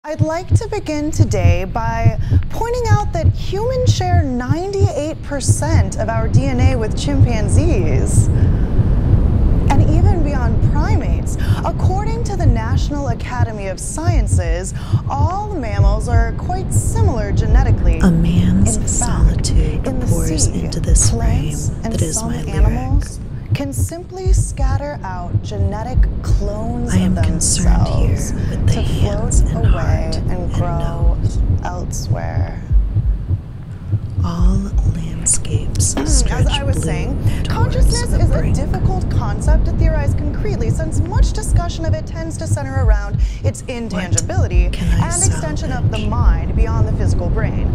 I'd like to begin today by pointing out that humans share 98% of our DNA with chimpanzees, and even beyond primates. According to the National Academy of Sciences, all mammals are quite similar genetically. A man's In solitude fact, in the pours sea, into this plants frame and that is some my animals can simply scatter out genetic clones I am of concerned here themselves with the to hands float and away heart and and grow nose. elsewhere. All landscapes stretch As I was blue saying, towards consciousness the is a brink. difficult concept to theorize concretely, since much discussion of it tends to center around its intangibility can I and extension of the salvage? mind beyond the physical brain.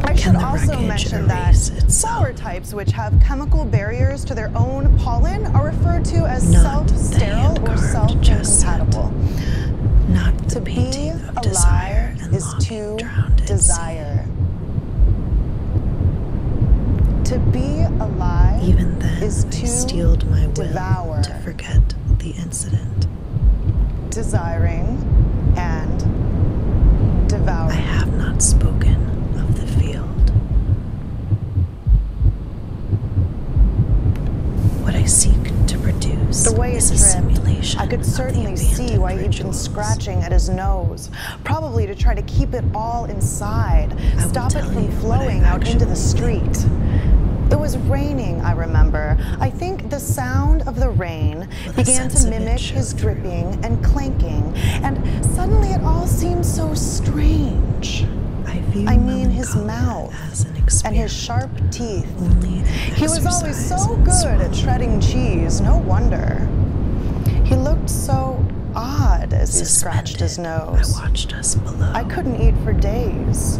I should Can the also wreckage mention that erase itself? flower types which have chemical barriers to their own pollen are referred to as Not the self-sterile or hand-carved jet self-incompatible. Not the To be painting of desire alive and is longing to drowned in desire. To be alive sea. Even then, is I to steeled my will devour. to forget the incident. Desiring and devouring. I have not spoken of the field. What I seek to produce The way is it a tripped, simulation I could of the certainly see abandoned why he'd been rituals. scratching at his nose, probably to try to keep it all inside, I will stop it tell from you what flowing I out into the actually think. street. It was raining, I remember. I think the sound of the rain With a began sense to of it mimic show his through. dripping and clanking, and suddenly it all seemed so strange. I view I mean, his melancholia mouth as an and experiment. his sharp teeth. Only an He was always exercise so in good swallowing. at shredding cheese, no wonder. He looked so odd as he scratched his Suspended, nose. I watched us below. I couldn't eat for days.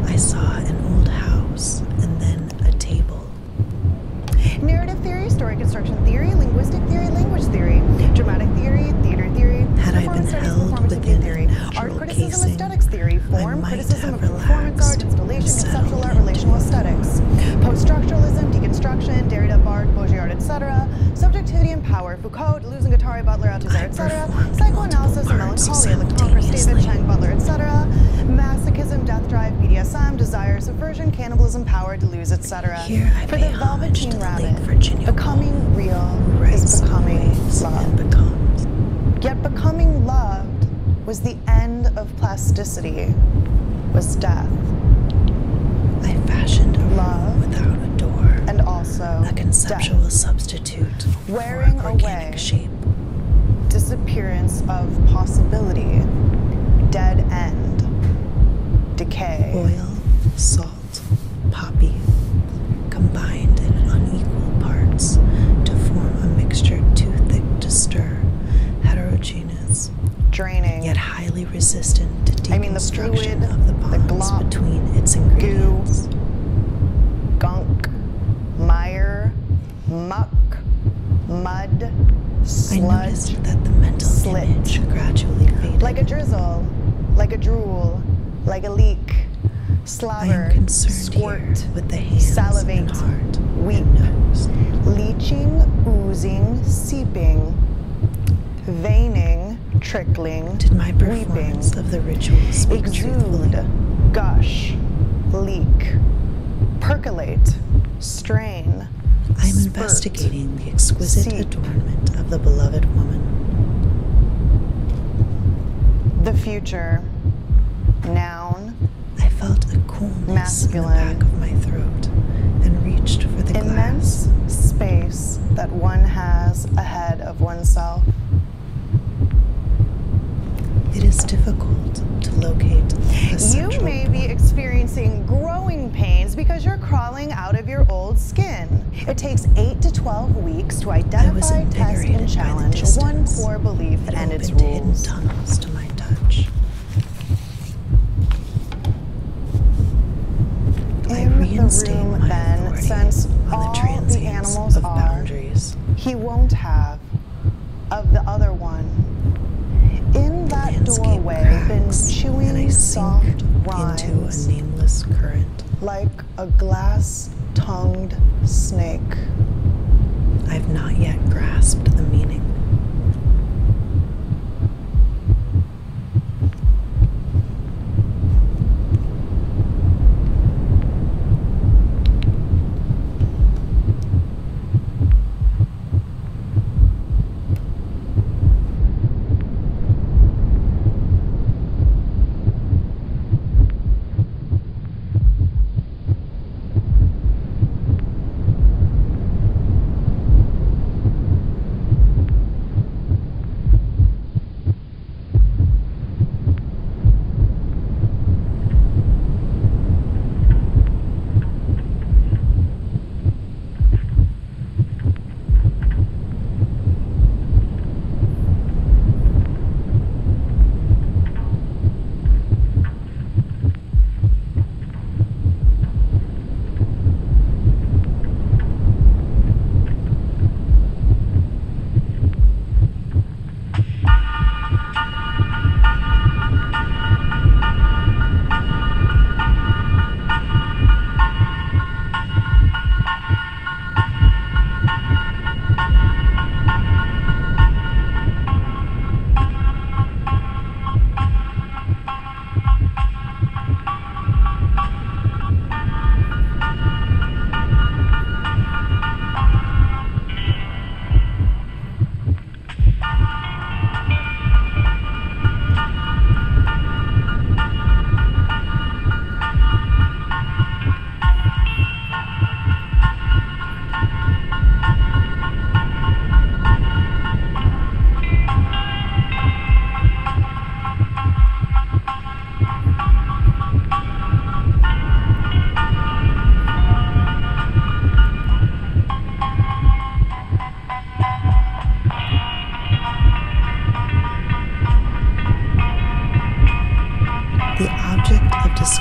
I saw an old house and then a table. Narrative theory, story construction theory, linguistic theory, language theory, dramatic theory, theater theory, Had I been performance studies, held performance within review a theory, natural art criticism, casing, aesthetics theory, form might criticism of have performance art, relaxed installation, and conceptual art, settled relational into it. aesthetics, post-structuralism, deconstruction, Derrida, Barthes, Baudrillard, etc., subjectivity and power, Foucault, Deleuze and Guattari, Butler, Althusser, etc., performed psychoanalysis and multiple parts melancholia, Lacan, David, simultaneously. Chang, Butler, etc., masochism, death drive, BDSM, desire, subversion, cannibalism, power, Deleuze, etc. Here I For pay the homage to Velveteen the late Rabbit, Virginia becoming real who is writes becoming always and love. becomes. Yet becoming loved was the end of plasticity, was death, I fashioned a Love room without a door, and also a conceptual death, substitute wearing for organic away shape. disappearance of possibility, dead end, decay. Oil, salt, poppy, combined in unequal parts to form a mixture too thick to stir, heterogeneous, Draining, yet highly resistant to I mean the deconstruction fluid, of the the bonds glop, between its ingredients. gunk, mire, muck, mud, I sludge, noticed that the mental slit. image gradually faded. like a drizzle, like a drool, like a leak, I slaver, am concerned squirt, here with the hands salivate, and heart weep, and nose. leaching, oozing, seeping, veining, trickling, Did my weeping, performance of the ritual speak truthfully? exude, gush, leak, percolate, strain, I am spurt, investigating the exquisite seep. adornment of the beloved woman. The future, noun, I felt a coolness Masculine. in the back of my throat and reached for the glass. immense space that one has ahead of oneself. It is difficult to locate the You central may be point. experiencing growing pains because you're crawling out of your old skin. It takes 8 to 12 weeks to identify, test, invigorated by and the challenge one distance. core belief It and its opened hidden rules. tunnels to my touch. I In the reinstate room, my then, authority since on all the the transience animals of are, boundaries. he won't have of the other one. In that Landscape doorway, been cracks, and I chewing soft sink rhymes into a nameless current. like a glass-tongued snake. I've not yet grasped the meaning.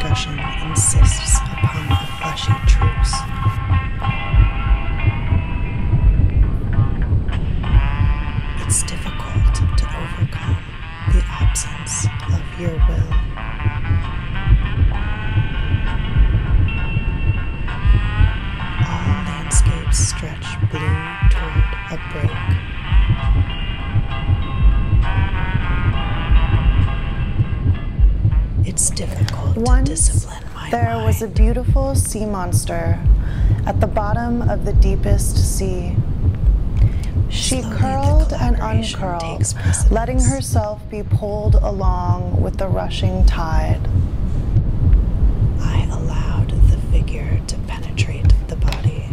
discussion insists upon a fleshy truce. It's difficult to overcome the absence of your will. All landscapes stretch blue toward a break. It's difficult to discipline my mind. There was a beautiful sea monster at the bottom of the deepest sea. She curled and uncurled, letting herself be pulled along with the rushing tide. I allowed the figure to penetrate the body.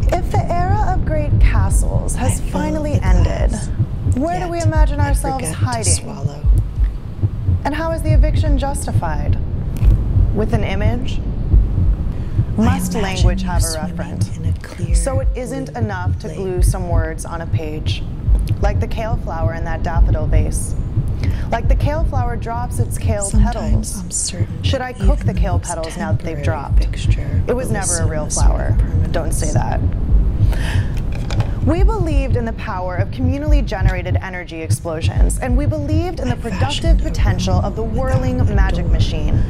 If the era of great castles has finally ended, where do we imagine ourselves hiding? And how is the eviction justified? With an image? Must language have a referent? So it isn't enough to glue some words on a page, like the kale flower in that daffodil vase. Like the kale flower drops its kale petals. Should I cook the kale petals now that they've dropped? It was never a real flower. Don't say that. We believed in the power of communally generated energy explosions, and we believed in the productive potential of the whirling magic machine.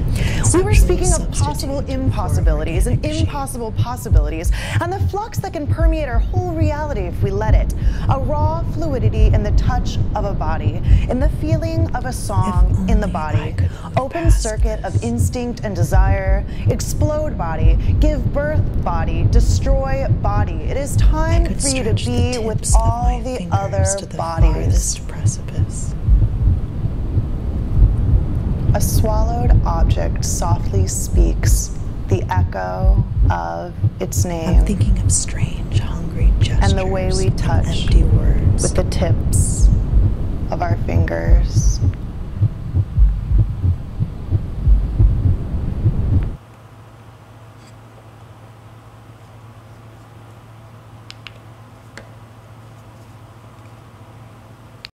We were speaking of possible impossibilities and impossible possibilities, and the flux that can permeate our whole reality if we let it. A raw fluidity in the touch of a body, in the feeling of a song in the body. Open circuit of instinct and desire. Explode body, give birth body, destroy body. It is time for you to be with all the other bodies. Precipice. A swallowed object softly speaks the echo of its name. I'm thinking of strange, hungry gestures and the way we touch empty words with the tips of our fingers.